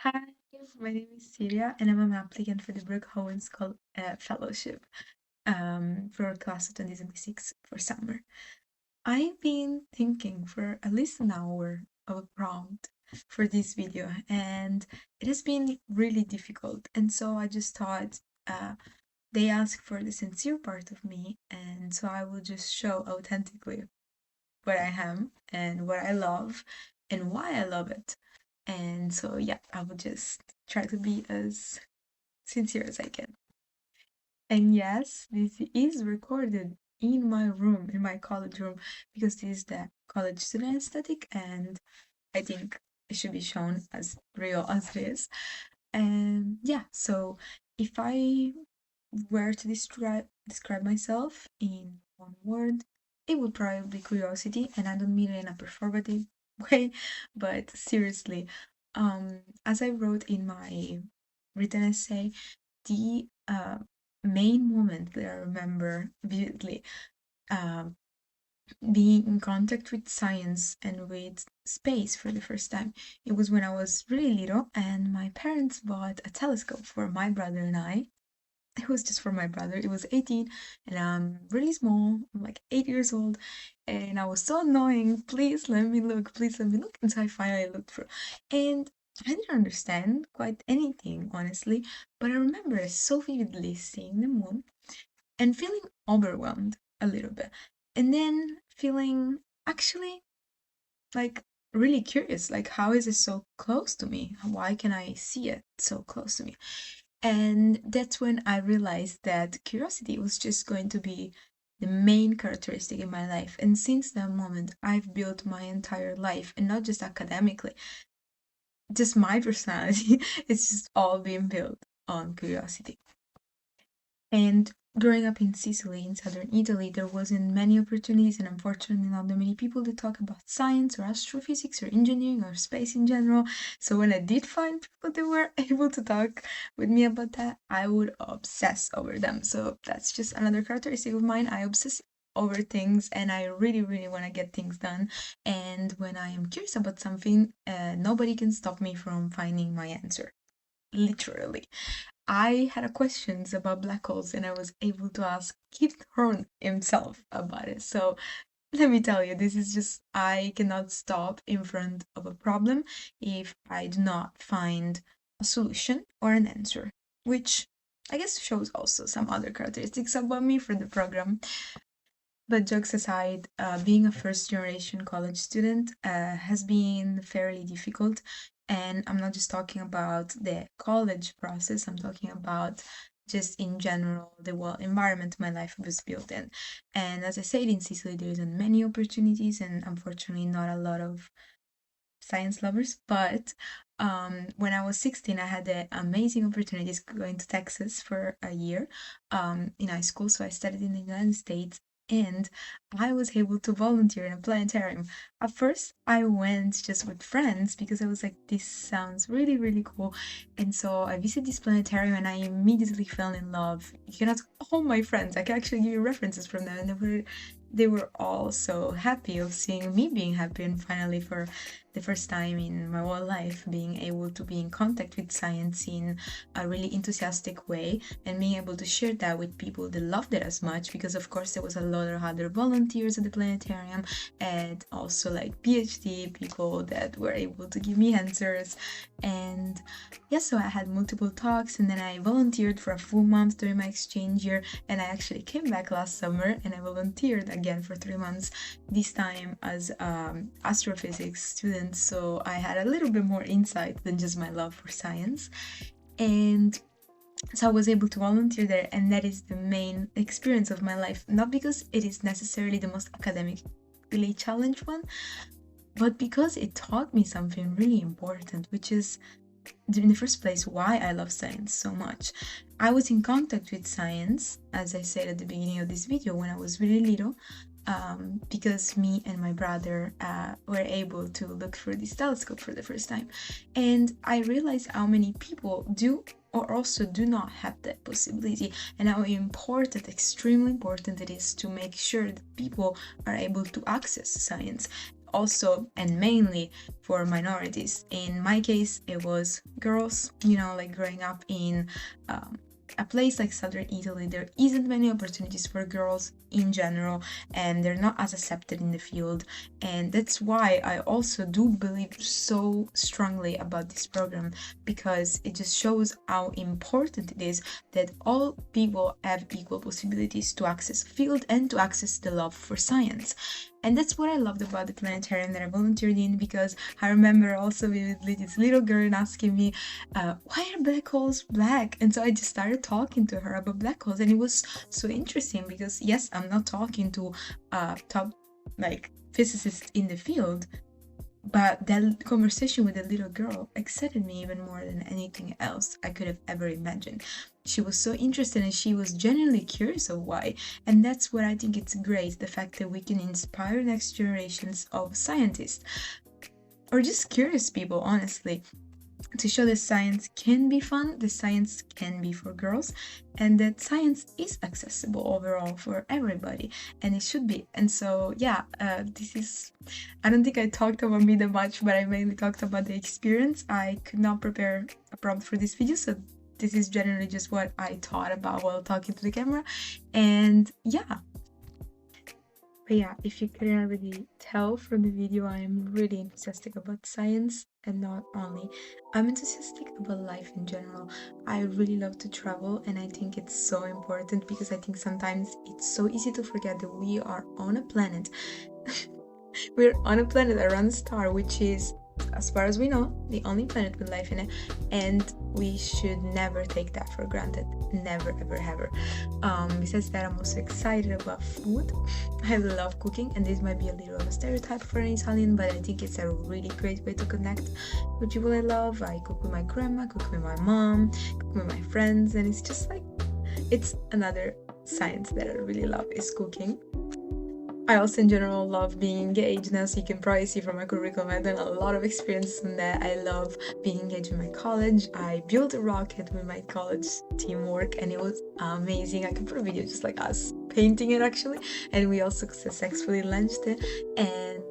Hi, my name is Syria, and I'm an applicant for the Brooke Owens Fellowship for class of 2026 for summer. I've been thinking for at least an hour of a prompt for this video, and it has been really difficult. And so I just thought they asked for the sincere part of me, and so I will just show authentically what I am and what I love and why I love it. And so, yeah, I will just try to be as sincere as I can. And yes, this is recorded in my room, in my college room, because this is the college student aesthetic, and I think it should be shown as real as it is. And yeah, so if I were to describe myself in one word, it would probably be curiosity, and I don't mean it in a performative way, but seriously, as I wrote in my written essay, the main moment that I remember vividly, um, being in contact with science and with space for the first time. It was when I was really little, and my parents bought a telescope for my brother and I. It was just for my brother. It was 18 and I'm really small. I'm like 8 years old. And I was so annoying. Please let me look. Please let me look. And so I finally looked through. And I didn't understand quite anything, honestly. But I remember so vividly seeing the moon and feeling overwhelmed a little bit. And then feeling actually like really curious. Like, how is it so close to me? Why can I see it so close to me? And that's when I realized that curiosity was just going to be the main characteristic in my life. And since that moment, I've built my entire life, and not just academically, just my personality. It's just all being built on curiosity. And growing up in Sicily, in southern Italy, there wasn't many opportunities, and unfortunately, not that many people to talk about science or astrophysics or engineering or space in general. So when I did find people that were able to talk with me about that, I would obsess over them. So that's just another characteristic of mine. I obsess over things, and I really, really want to get things done. And when I am curious about something, nobody can stop me from finding my answer. Literally. I had a questions about black holes and I was able to ask Kip Thorne himself about it. So let me tell you, this is just, I cannot stop in front of a problem if I do not find a solution or an answer, which I guess shows also some other characteristics about me for the program. But jokes aside, being a first generation college student has been fairly difficult. And I'm not just talking about the college process, I'm talking about just in general the world environment my life was built in. And as I said, in Sicily, there isn't many opportunities, and unfortunately, not a lot of science lovers. But when I was 16, I had the amazing opportunities going to Texas for a year in high school. So I studied in the United States and I was able to volunteer in a planetarium. At first, I went just with friends because I was like, this sounds really, really cool. And so I visited this planetarium and I immediately fell in love. You can ask all my friends, I can actually give you references from them, and they were all so happy of seeing me being happy, and finally for the first time in my whole life being able to be in contact with science in a really enthusiastic way and being able to share that with people that loved it as much, because of course there was a lot of other volunteers at the planetarium and also like PhD people that were able to give me answers. And yeah, so I had multiple talks and then I volunteered for a full month during my exchange year, and I actually came back last summer and I volunteered again for 3 months, this time as astrophysics student. So I had a little bit more insight than just my love for science. And so I was able to volunteer there, and that is the main experience of my life. Not because it is necessarily the most academically challenged one, but because it taught me something really important, which is in the first place why I love science so much. I was in contact with science, as I said at the beginning of this video, when I was really little, because me and my brother were able to look through this telescope for the first time. And I realized how many people do or also do not have that possibility, and how important, extremely important it is to make sure that people are able to access science. also and mainly for minorities. In my case, it was girls, like growing up in a place like southern Italy, there isn't many opportunities for girls in general, and they're not as accepted in the field. And that's why I also do believe so strongly about this program, because it just shows how important it is that all people have equal possibilities to access field and to access the love for science. And that's what I loved about the planetarium that I volunteered in, because I remember also vividly this little girl asking me, why are black holes black? And so I just started talking to her about black holes, and it was so interesting because, yes, I'm not talking to top physicists in the field, but that conversation with the little girl excited me even more than anything else I could have ever imagined. She was so interested and she was genuinely curious of why. And that's what I think it's great, the fact that we can inspire next generations of scientists, or just curious people, honestly, to show that science can be fun, that science can be for girls, and that science is accessible overall for everybody, and it should be. And so, I don't think I talked about me that much, but I mainly talked about the experience. I could not prepare a prompt for this video, so this is generally just what I thought about while talking to the camera. And but yeah, if you couldn't already tell from the video, I am really enthusiastic about science, and not only. I'm enthusiastic about life in general. I really love to travel, and I think it's so important, because I think sometimes it's so easy to forget that we are on a planet. We're on a planet around a star, which is, as far as we know, the only planet with life in it, and we should never take that for granted. Never, ever, ever. Besides that, I'm also excited about food. I love cooking, and this might be a little of a stereotype for an Italian, but I think it's a really great way to connect with people I love. I cook with my grandma, cook with my mom, cook with my friends, and it's just like, it's another science that I really love, is cooking. I also in general love being engaged. Now, so you can probably see from my curriculum, I've done a lot of experience in that. I love being engaged in my college. I built a rocket with my college teamwork, and it was amazing. I can put a video just like us painting it, actually, and we also successfully launched it. And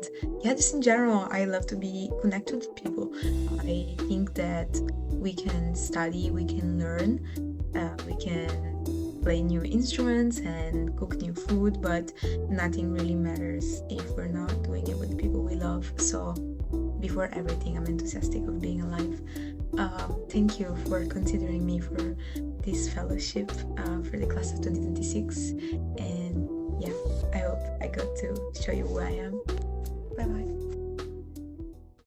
yeah, just in general, I love to be connected with people. I think that we can study, we can learn, we can play new instruments and cook new food, but nothing really matters if we're not doing it with the people we love. So before everything, I'm enthusiastic of being alive. Thank you for considering me for this fellowship for the class of 2026, and yeah, I hope I got to show you who I am. Bye bye.